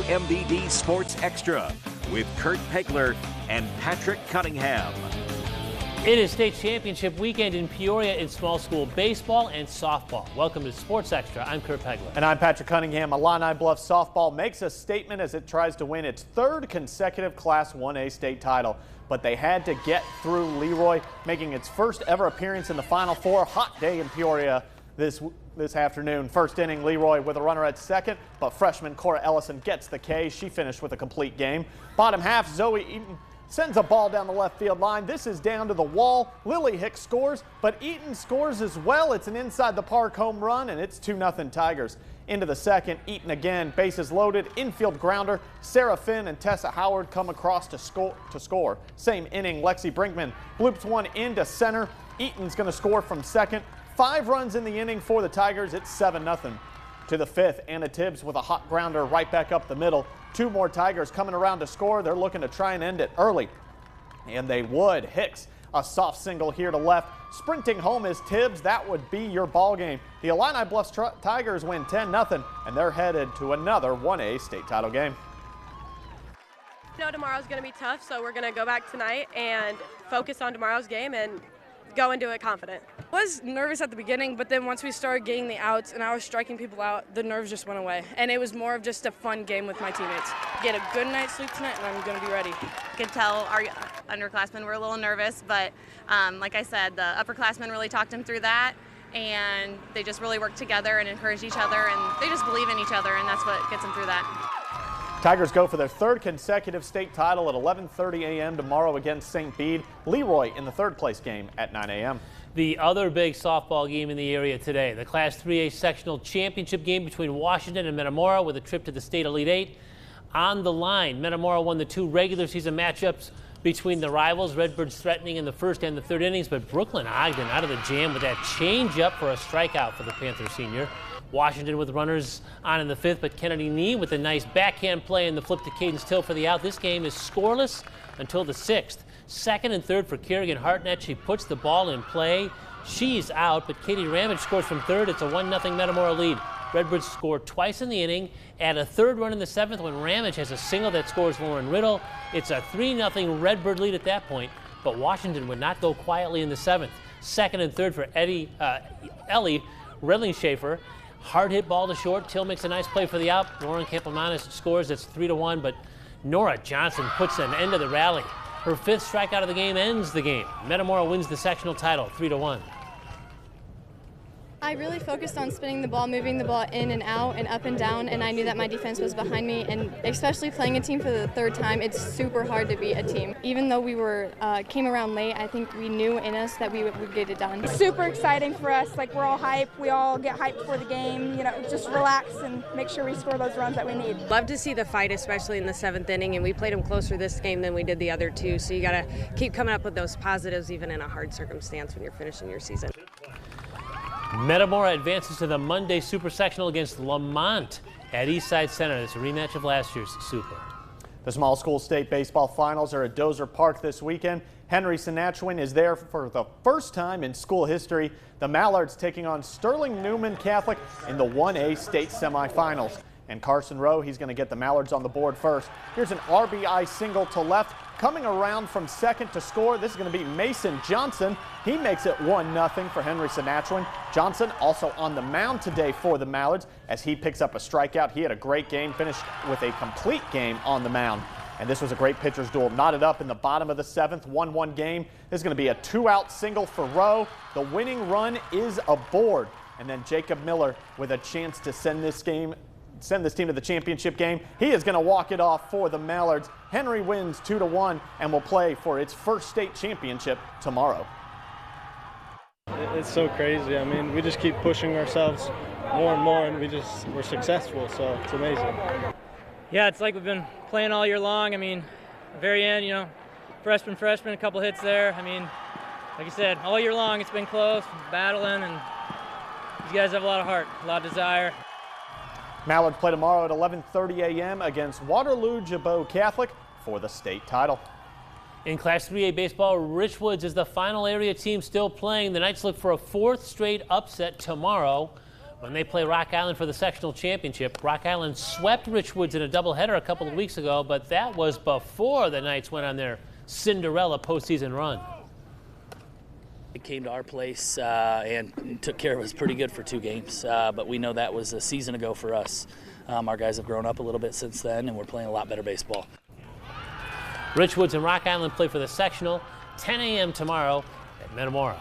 MVD Sports Extra with Kurt Pegler and Patrick Cunningham. It is state championship weekend in Peoria in small school baseball and softball. Welcome to Sports Extra. I'm Kurt Pegler. And I'm Patrick Cunningham. Illini Bluff softball makes a statement as it tries to win its third consecutive Class 1A state title. But they had to get through Leroy, making its first ever appearance in the Final Four. Hot day in Peoria this afternoon. First inning, Leroy with a runner at second, but freshman Cora Ellison gets the K. She finished with a complete game. Bottom half, Zoe Eaton sends a ball down the left field line. This is down to the wall. Lily Hicks scores, but Eaton scores as well. It's an inside the park home run, and it's 2-0 Tigers. Into the second, Eaton again, bases loaded, infield grounder. Sarah Finn and Tessa Howard come across to score. Same inning, Lexi Brinkman bloops one into center. Eaton's going to score from second. 5 runs in the inning for the Tigers. It's 7-0. To the fifth, Anna Tibbs with a hot grounder right back up the middle. 2 more Tigers coming around to score. They're looking to try and end it early. And they would. Hicks, a soft single here to left. Sprinting home is Tibbs. That would be your ball game. The Illini Bluff Tigers win 10-0, and they're headed to another 1A state title game. I know tomorrow's going to be tough, so we're going to go back tonight and focus on tomorrow's game and go into it confident. I was nervous at the beginning, but then once we started getting the outs and I was striking people out, the nerves just went away. And it was more of just a fun game with my teammates. Get a good night's sleep tonight and I'm going to be ready. I could tell our underclassmen were a little nervous, but like I said, the upperclassmen really talked them through that, and they just really worked together and encouraged each other, and they just believe in each other, and that's what gets them through that. Tigers go for their third consecutive state title at 11:30 a.m. tomorrow against St. Bede. Leroy in the third place game at 9 a.m. The other big softball game in the area today, the Class 3A sectional championship game between Washington and Metamora with a trip to the State Elite Eight on the line. Metamora won the 2 regular season matchups between the rivals, Redbirds threatening in the first and the third innings, but Brooklyn Ogden out of the jam with that change-up for a strikeout for the Panther senior. Washington with runners on in the 5th, but Kennedy Nee with a nice backhand play and the flip to Cadence Till for the out. This game is scoreless until the 6th. Second and third for Kerrigan Hartnett. She puts the ball in play. She's out, but Katie Ramage scores from third. It's a 1-0 Metamora lead. Redbirds scored twice in the inning, add a third run in the 7th when Ramage has a single that scores Lauren Riddle. It's a 3-0 Redbird lead at that point, but Washington would not go quietly in the 7th. Second and third for Ellie Redling-Schaefer. Hard hit ball to short. Till makes a nice play for the out. Lauren Campamanis scores. It's 3-1, but Nora Johnson puts an end to the rally. Her 5th strikeout of the game ends the game. Metamora wins the sectional title 3-1. I really focused on spinning the ball, moving the ball in and out and up and down, and I knew that my defense was behind me, and especially playing a team for the 3rd time, it's super hard to beat a team. Even though we came around late, I think we knew in us that we would get it done. Super exciting for us. Like, we're all hyped. We all get hyped for the game. You know, just relax and make sure we score those runs that we need. Love to see the fight, especially in the 7th inning, and we played them closer this game than we did the other 2, so you got to keep coming up with those positives even in a hard circumstance when you're finishing your season. Metamora advances to the Monday Super Sectional against Lamont at Eastside Center. It's a rematch of last year's Super. The small school state baseball finals are at Dozer Park this weekend. Henry Senachwin is there for the first time in school history. The Mallards taking on Sterling Newman Catholic in the 1A state semifinals. And Carson Rowe, he's going to get the Mallards on the board first. Here's an RBI single to left. Coming around from second to score, this is going to be Mason Johnson. He makes it 1-0 for Henry Senachwin. Johnson also on the mound today for the Mallards as he picks up a strikeout. He had a great game, finished with a complete game on the mound. And this was a great pitcher's duel. Knotted up in the bottom of the 7th, 1-1 game. This is going to be a 2-out single for Rowe. The winning run is aboard. And then Jacob Miller with a chance to send this team to the championship game. He is going to walk it off for the Mallards. Henry wins 2-1 and will play for its first state championship tomorrow. It's so crazy. I mean, we just keep pushing ourselves more and more, and we're successful, so it's amazing. Yeah, it's like we've been playing all year long. I mean, very end, you know, freshman, a couple hits there. I mean, like you said, all year long it's been close, battling, and these guys have a lot of heart, a lot of desire. Mallards play tomorrow at 11:30 a.m. against Waterloo Jabot Catholic for the state title. In Class 3A baseball, Richwoods is the final area team still playing. The Knights look for a 4th straight upset tomorrow when they play Rock Island for the sectional championship. Rock Island swept Richwoods in a doubleheader a couple of weeks ago, but that was before the Knights went on their Cinderella postseason run. It came to our place and took care of us pretty good for 2 games, but we know that was a season ago for us. Our guys have grown up a little bit since then, and we're playing a lot better baseball. Richwoods and Rock Island play for the sectional 10 a.m. tomorrow at Metamora.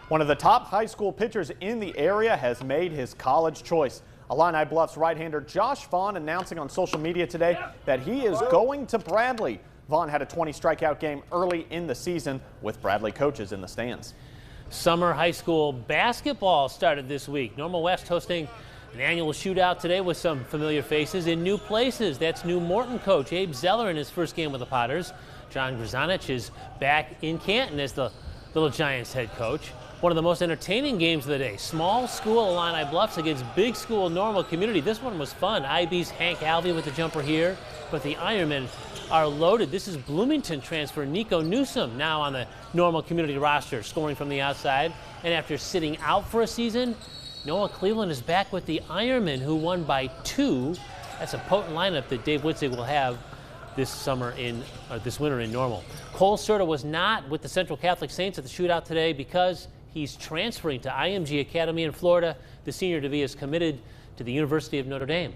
One of the top high school pitchers in the area has made his college choice. Illini Bluffs right-hander Josh Vaughn announcing on social media today that he is going to Bradley. Vaughn had a 20 strikeout game early in the season with Bradley coaches in the stands. Summer high school basketball started this week. Normal West hosting an annual shootout today with some familiar faces in new places. That's new Morton coach Abe Zeller in his first game with the Potters. John Grzanich is back in Canton as the Little Giants head coach. One of the most entertaining games of the day. Small school Illini Bluffs against big school Normal Community. This one was fun. IB's Hank Alvey with the jumper here, but the Ironmen are loaded. This is Bloomington transfer Nico Newsom now on the Normal Community roster, scoring from the outside. And after sitting out for a season, Noah Cleveland is back with the Ironmen, who won by 2. That's a potent lineup that Dave Witzig will have this winter in Normal. Cole Serta was not with the Central Catholic Saints at the shootout today because he's transferring to IMG Academy in Florida. The senior DeVille is committed to the University of Notre Dame.